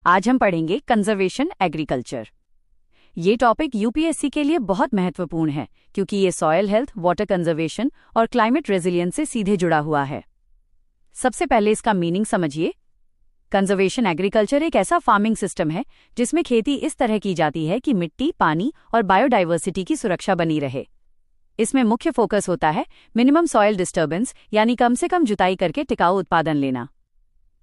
आज हम पढ़ेंगे कंजर्वेशन एग्रीकल्चर। ये टॉपिक यूपीएससी के लिए बहुत महत्वपूर्ण है क्योंकि ये सॉयल हेल्थ, वाटर कंजर्वेशन और क्लाइमेट रेजिलियंस से सीधे जुड़ा हुआ है। सबसे पहले इसका मीनिंग समझिए। कंजर्वेशन एग्रीकल्चर एक ऐसा फार्मिंग सिस्टम है जिसमें खेती इस तरह की जाती है कि मिट्टी, पानी और बायोडाइवर्सिटी की सुरक्षा बनी रहे। इसमें मुख्य फोकस होता है मिनिमम सॉयल डिस्टर्बेंस, यानी कम से कम जुताई करके टिकाऊ उत्पादन लेना।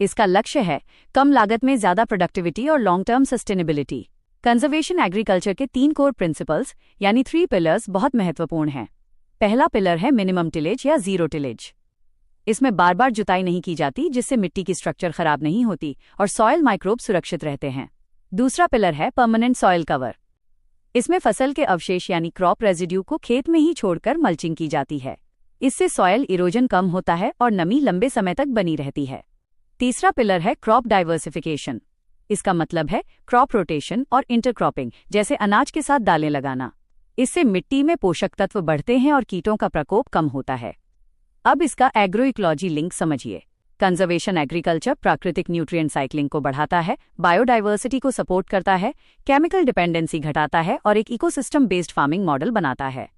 इसका लक्ष्य है कम लागत में ज्यादा प्रोडक्टिविटी और long term sustainability. Conservation agriculture के 3 कोर प्रिंसिपल्स यानी 3 पिलर्स बहुत महत्वपूर्ण हैं। पहला पिलर है मिनिमम टिलेज या जीरो टिलेज। इसमें बार बार जुताई नहीं की जाती, जिससे मिट्टी की स्ट्रक्चर खराब नहीं होती और सॉयल माइक्रोब सुरक्षित रहते हैं। दूसरा पिलर है परमानेंट सॉयल कवर। इसमें फसल के अवशेष यानी क्रॉप रेजिड्यू को खेत में ही छोड़कर मल्चिंग की जाती है। इससे सॉयल इरोजन कम होता है और नमी लंबे समय तक बनी रहती है। तीसरा पिलर है क्रॉप डाइवर्सिफिकेशन। इसका मतलब है क्रॉप रोटेशन और इंटरक्रॉपिंग, जैसे अनाज के साथ दालें लगाना। इससे मिट्टी में पोषक तत्व बढ़ते हैं और कीटों का प्रकोप कम होता है। अब इसका एग्रो इकोलॉजी लिंक समझिए। कंजर्वेशन एग्रीकल्चर प्राकृतिक न्यूट्रिएंट साइक्लिंग को बढ़ाता है, बायोडाइवर्सिटी को सपोर्ट करता है, केमिकल डिपेंडेंसी घटाता है और एक इकोसिस्टम बेस्ड फार्मिंग मॉडल बनाता है।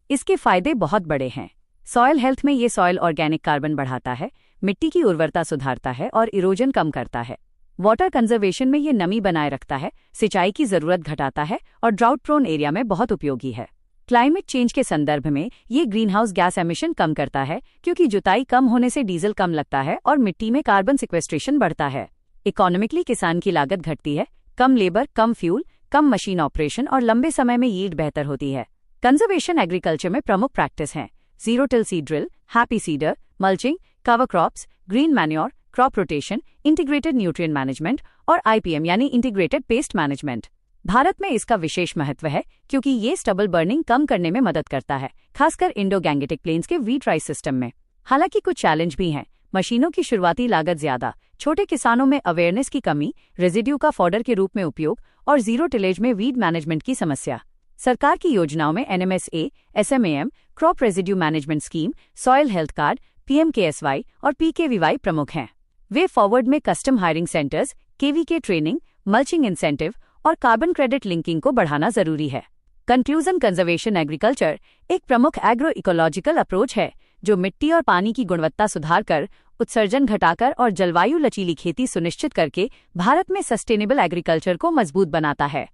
इसके फायदे बहुत बड़े हैं। सॉयल हेल्थ में ये सॉयल ऑर्गेनिक कार्बन बढ़ाता है, मिट्टी की उर्वरता सुधारता है और इरोजन कम करता है। वाटर कंजर्वेशन में ये नमी बनाए रखता है, सिंचाई की जरूरत घटाता है और ड्राउट प्रोन एरिया में बहुत उपयोगी है। क्लाइमेट चेंज के संदर्भ में ये ग्रीनहाउस गैस एमिशन कम करता है क्योंकि जुताई कम होने से डीजल कम लगता है और मिट्टी में कार्बन सिक्वेस्ट्रेशन बढ़ता है। इकोनॉमिकली किसान की लागत घटती है, कम लेबर, कम फ्यूल, कम मशीन ऑपरेशन और लंबे समय में यील्ड बेहतर होती है। कंजर्वेशन एग्रीकल्चर में प्रमुख प्रैक्टिस हैं zero till seed drill, happy seeder, mulching, cover crops, green manure, crop rotation, integrated nutrient management और आईपीएम यानी इंटीग्रेटेड पेस्ट मैनेजमेंट। भारत में इसका विशेष महत्व है क्योंकि ये स्टबल बर्निंग कम करने में मदद करता है, खासकर इंडो गैंगेटिक प्लेन्स के वीट राइस सिस्टम में। हालांकि कुछ चैलेंज भी हैं। मशीनों की शुरुआती लागत ज्यादा, छोटे किसानों में अवेयरनेस की कमी, रेजिड्यू का फॉडर के रूप में उपयोग और जीरो टिलेज में वीड मैनेजमेंट की समस्या। सरकार की योजनाओं में NMSA, SMAM, crop residue management scheme, soil health card, PMKSY और पीकेवीवाई प्रमुख हैं। वे फॉरवर्ड में custom hiring centres, KVK training, mulching incentive और कार्बन क्रेडिट लिंकिंग को बढ़ाना जरूरी है। कंक्लूजन, कंजर्वेशन एग्रीकल्चर एक प्रमुख एग्रो इकोलॉजिकल अप्रोच है जो मिट्टी और पानी की गुणवत्ता सुधारकर, उत्सर्जन घटाकर और जलवायु लचीली खेती सुनिश्चित करके भारत में सस्टेनेबल एग्रीकल्चर को मजबूत बनाता है।